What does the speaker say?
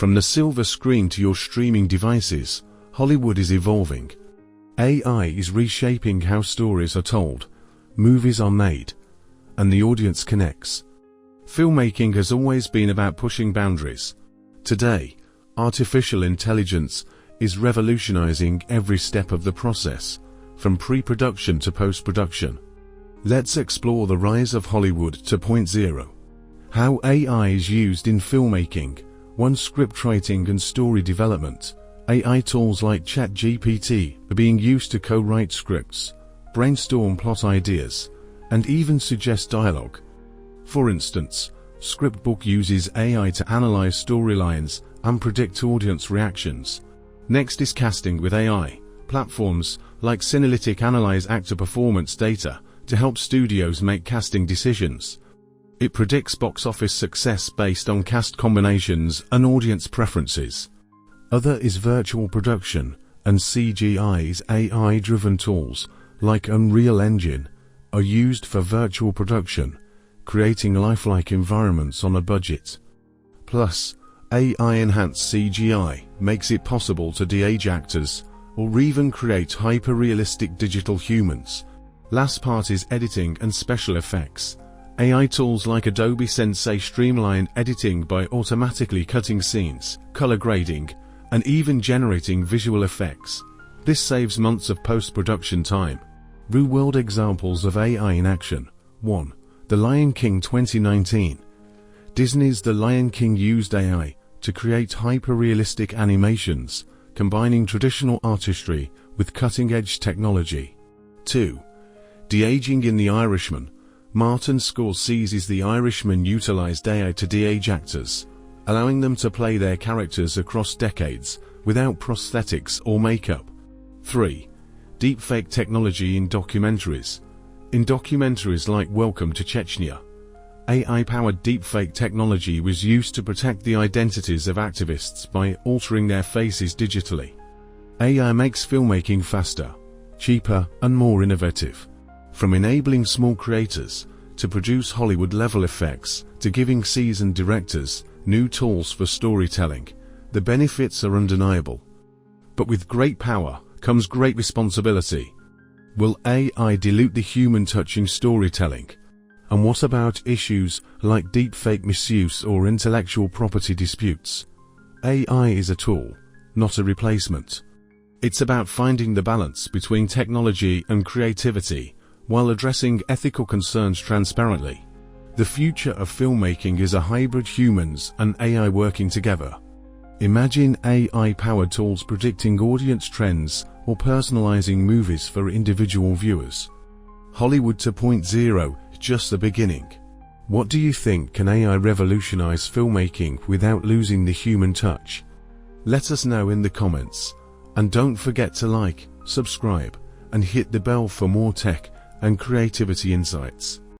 From the silver screen to your streaming devices, Hollywood is evolving. AI is reshaping how stories are told, movies are made, and the audience connects. Filmmaking has always been about pushing boundaries. Today, artificial intelligence is revolutionizing every step of the process, from pre-production to post-production. Let's explore the rise of Hollywood 2.0. How AI is used in filmmaking, script writing and story development. AI tools like ChatGPT are being used to co-write scripts, brainstorm plot ideas, and even suggest dialogue. For instance, Scriptbook uses AI to analyze storylines and predict audience reactions. Next is casting with AI. Platforms like Cinelytic analyze actor performance data to help studios make casting decisions. It predicts box office success based on cast combinations and audience preferences. Other is virtual production, and CGI's AI-driven tools, like Unreal Engine, are used for virtual production, creating lifelike environments on a budget. Plus, AI-enhanced CGI makes it possible to de-age actors, or even create hyper-realistic digital humans. Last part is editing and special effects. AI tools like Adobe Sensei streamline editing by automatically cutting scenes, color grading, and even generating visual effects. This saves months of post-production time. Real-world examples of AI in action. 1. The Lion King 2019. Disney's The Lion King used AI to create hyper-realistic animations, combining traditional artistry with cutting-edge technology. 2. De-aging in The Irishman. Martin Scorsese's The Irishman utilized AI to de-age actors, allowing them to play their characters across decades without prosthetics or makeup. 3. Deepfake technology in documentaries. In documentaries like Welcome to Chechnya, AI-powered deepfake technology was used to protect the identities of activists by altering their faces digitally. AI makes filmmaking faster, cheaper, and more innovative. From enabling small creators to produce Hollywood-level effects to giving seasoned directors new tools for storytelling, the benefits are undeniable. But with great power comes great responsibility. Will AI dilute the human touch in storytelling? And what about issues like deepfake misuse or intellectual property disputes? AI is a tool, not a replacement. It's about finding the balance between technology and creativity, while addressing ethical concerns transparently. The future of filmmaking is a hybrid humans and AI working together. Imagine AI-powered tools predicting audience trends or personalizing movies for individual viewers. Hollywood 2.0 is just the beginning. What do you think? Can AI revolutionize filmmaking without losing the human touch? Let us know in the comments. And don't forget to like, subscribe, and hit the bell for more tech and creativity insights.